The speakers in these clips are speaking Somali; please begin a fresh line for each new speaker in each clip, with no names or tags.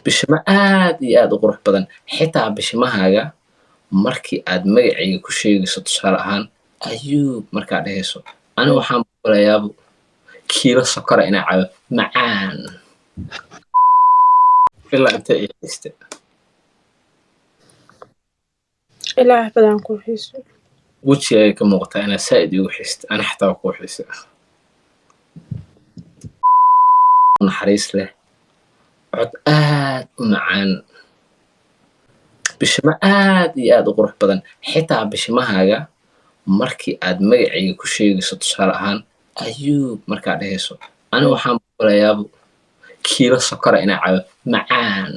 bishimo aad iyo aad u qurux badan xitaa bishimahaaga markii aad magacayga ku sheegayso tusaale ahaan ayuub markaad dhehayso aniga waxaan balayaabo kiilo sokora inaa cabo macaan ilaa inta ay hayste
ilaah badan ku xiiso
wejigaaga ka muuqataa inaa saa'id igu xiiste ana xataa ku xiise naxariis leh cod aad u macaan bishimo aad iyo aad u qurux badan xitaa bishimahaaga markii aad magacayga ku sheegayso tusaale ahaan ayuub markaad dhehayso aniga waxaan balayaabo kiilo sokora inaa cabo macaan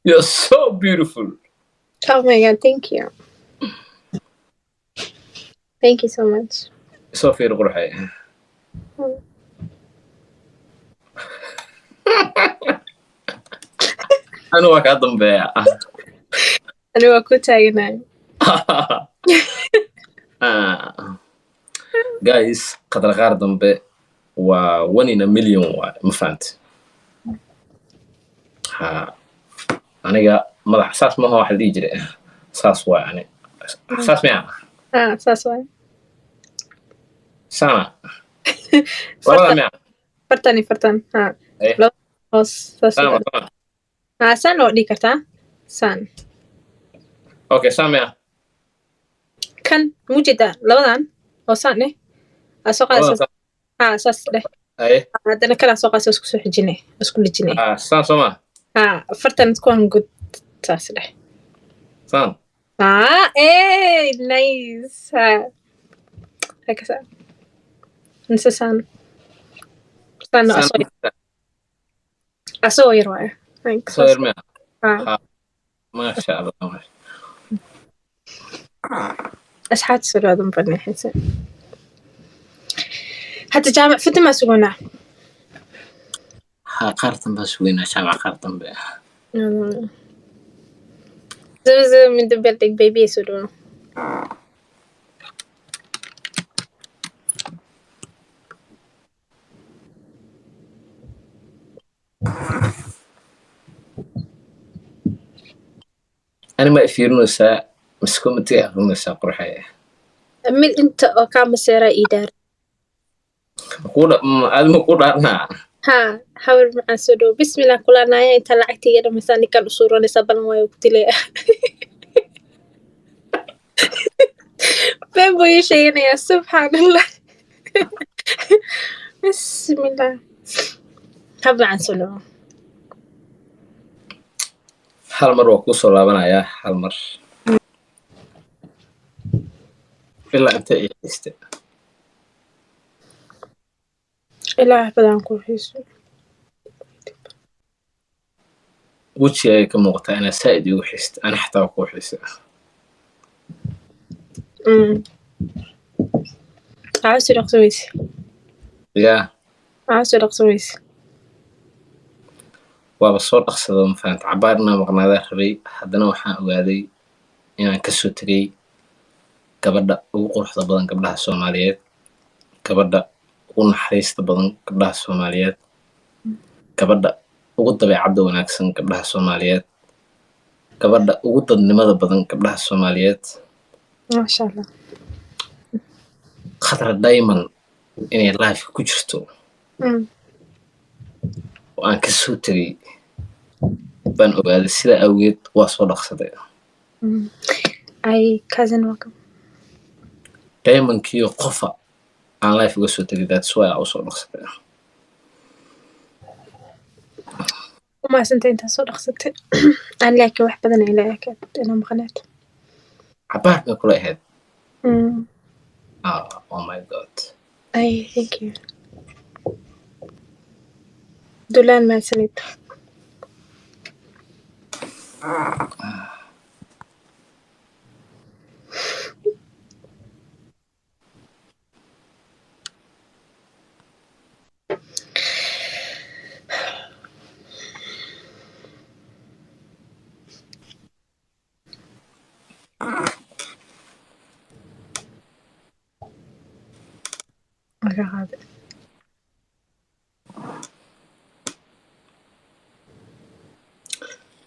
You're so beautiful.
Oh my god, thank you. Thank you so much.
Soo fiir qurxay. Anu waa kaa dambeeya.
Anu waa ku taaganahay.
Guys, qadar qaar dambe waa 1 in a million waay ma fahanti. aniga madax saas ma aha wax la dhihi jiray saas waay ani saas miya
saas waay
sana labada miya
fartan hoos san oo dhigi kartaa san
okay san miya
kan mujida labadan oo san soo qaadaysa saas dheh haddana kalaa soo qaadaysa isku soo xijinay isku dhijinay
san soo ma
fartan kuwan good saas dheh
san
nice hakasa nisa san asoo yar waaye
soo yar miya maasha allah
asxaabta soo dhawaadan banaaxaysa hadda jaamac fidda maa suganaa
qaartan baa sugaynaa jaamac qaartan be
zo min the building baby soo dhawo
ani ma ifiirinaysaa maskomatiga aqrinaysaa qurxay
mid inta oo kaa maseeraa ii daar
aad ma ku dhaarnaa
hawar macaan soo dhawo bismillah kulaanaya inta lacagtiga dhamaysaa ninkan u suuranaysaa balan waayo ku dilaya been buu ii sheeganayaa subxaanallah bismillah hab macaan soo dhawo
hal mar waa kusoo laabanayaa hal mar ilaa inta ay hayste
ilaah badan ku xiiso
wejigaaga ka muuqataa inaa saa'id igu xiiste ana xataa ku xiise
عاوز رقصويس عاوز رقصويس
waaba soo dhaqsado ma fahanta cabaarna maqnaadaa rabay haddana waxaan ogaaday inaan kasoo tegay gabadha ugu quruxda badan gabdhaha soomaaliyeed gabadha ugu naxariista badan gabdhaha soomaaliyeed gabadha ugu dabeecadda wanaagsan gabdhaha soomaaliyeed gabadha ugu dadnimada badan gabdhaha soomaaliyeed
maasha allah
khadra diamond inay life ku jirto oo aan kasoo tegay baan ogaaday sidaa awgeed waa soo dhaqsaday
ay cousin welcome
diamondkiyo qofa aan life uga soo tegay that's why aan usoo dhaqsaday
umaasanta intaa soo dhaqsatay aan laakiin wax badan ay leeyahay inaa maqnaad
cabaar bay kula ahayd oh my god
ay thank you dulaan mahadsanid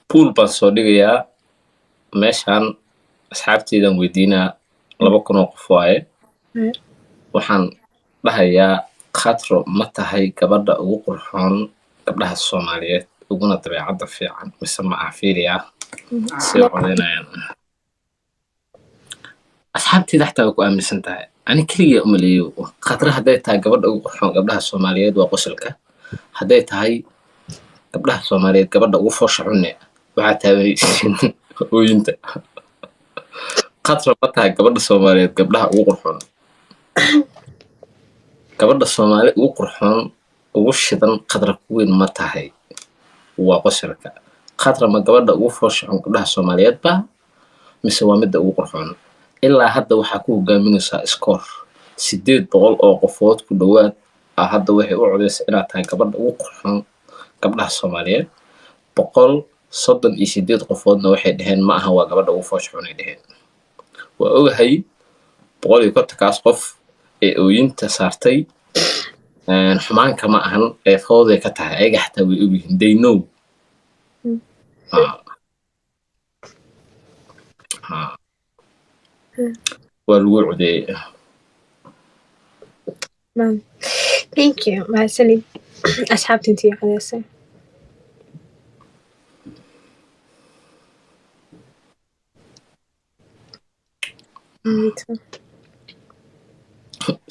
pool baan soo dhigayaa meeshaan asxaabteydan weydiinaa 2,000 oo qof waaye waxaan dhahayaa Khatro ma tahay gabadha ugu qurxoon gabdhaha Soomaaliyeed uguna dabeecadda fiican mise ma aha fiiriyaa si codeynayaan asxaabteyda xataa way ku aaminsan tahay ani keliya uma leeyo Khatra hadday tahay gabadha ugu qurxoon gabdhaha Soomaaliyeed waa qosolka hadday tahay gabdhaha Soomaaliyeed gabadha ugu foosha xunne waxaa taabanaysiin ooyinta Khatra ma tahay gabadha Soomaaliyeed gabdhaha ugu qurxoon gabadha Soomaali ugu qurxoon ugu shidan Khatra kuweyn ma tahay waa qosolka Khatra ma gabadha ugu foosha xun gabdhaha Soomaaliyeed ba mise waa midda ugu qurxoon ilaa hadda waxaa ku hogaaminaysaa score 800 oo qofood ku dhawaad hadda waxay u codeysay inaad tahay gabadha ugu qurxoon gabdhaha Soomaaliyeed 138 qofoodna waxay dhaheen ma aha waa gabadha ugu foosha xun ay dhaheen waa ogahay 150 qof ee ooyinta saartay xumaanka ma ahan ee fooday ka tahay ayaga xataa way ogyihiin they know waa lagu codeeyay
thank you mahadsanid asxaabta intii codeysay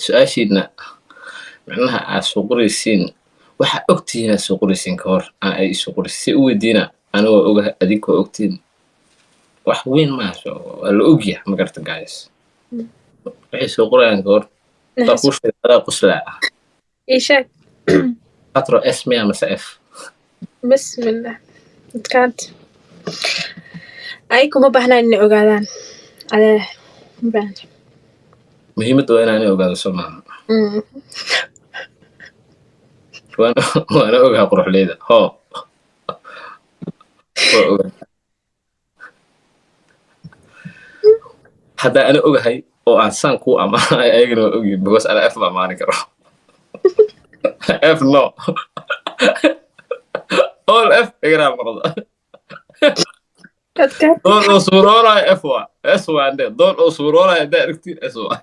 su-aashiidna macnaha aad soo qoraysiin waxaa ogtihiin aad soo qoraysiin ka hor ay soo qoraysiin si u weydiina aniga waa ogahay adinkoo ogtiin wax weyn maaha waa la ogyahay ma garata guys waxay soo qorayaan ka hor taquushadaa quslaa
ishaag
Khatro s miya mase f
bismillah adkaad ay kuma baahnaan inay ogaadaan adee
muhiimadda waa inaanay ogaado soo maaha waana ogaa quruxleyda hoo waa ogaa haddaa ana ogahay oo aan saan kuu amaanay ayagana waa ogyihin because ana f ma amaani karo f no all f iganaal noqda doon oo suuroonaya f waa s waa ande doon oo suuroonaya haddaa aragtiin s waa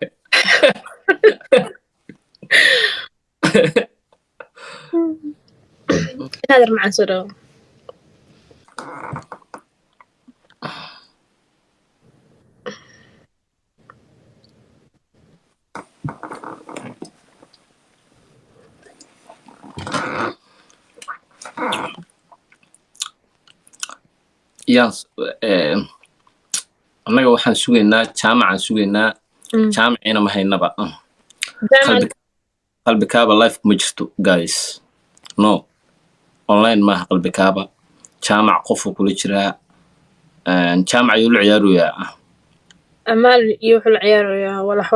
نادر مع سورو
yes annaga waxaan sugaynaa jaamacaan sugaynaa jaamacina ma haynaba qalbikaaba life ma jirto guys no online maaha qalbikaaba jaamac qofu kula jiraa jaamac ayuu la ciyaaroyaa
amaal iyo wuxuu la ciyaaroyaa walax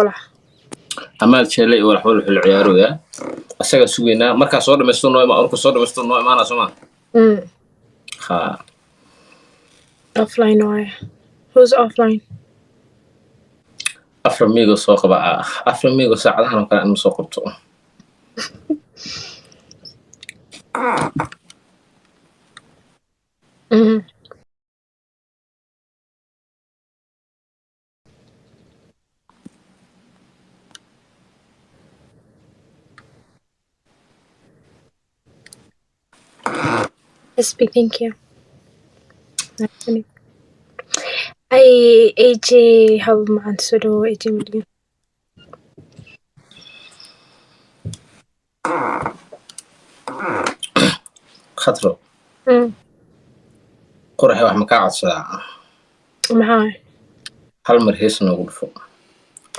amaal jeele iyo walax wuxuu la ciyaaroyaa asaga sugaynaa markaa soo dhamaysto noo imaan orku soo dhamaysto noo imaana soo ma ha
offline waay who's offline
aframigo soo qaba aframigo saacadahan oo kale aan soo qabto
Speak, thank you. I AJ have معن سلو AJ مليون.
خطرو. قرحي واحد مكعد ساعة.
معاي.
هل مرهيس نقول فوق.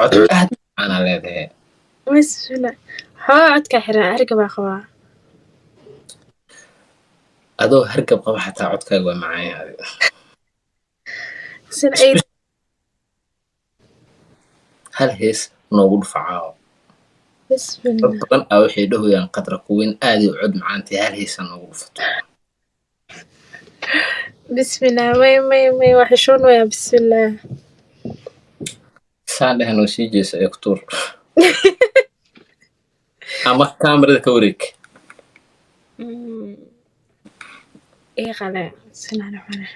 عطوا أحد أنا ليه.
بس لا. عاد كحرا أركب أخوها.
adoo hargab qaba xataa codkaaga waa macaan hal hees noogu dhufacaawo dad badan waxay dhahayaan Khatra kuweyn aad u cod macaantay hal heesa noogu dhufato
bismillah may waxshoon way bismillah
saadahan oo sii jeesa ektor ama kamerada ka wareeg
إيه غلا سنة معنا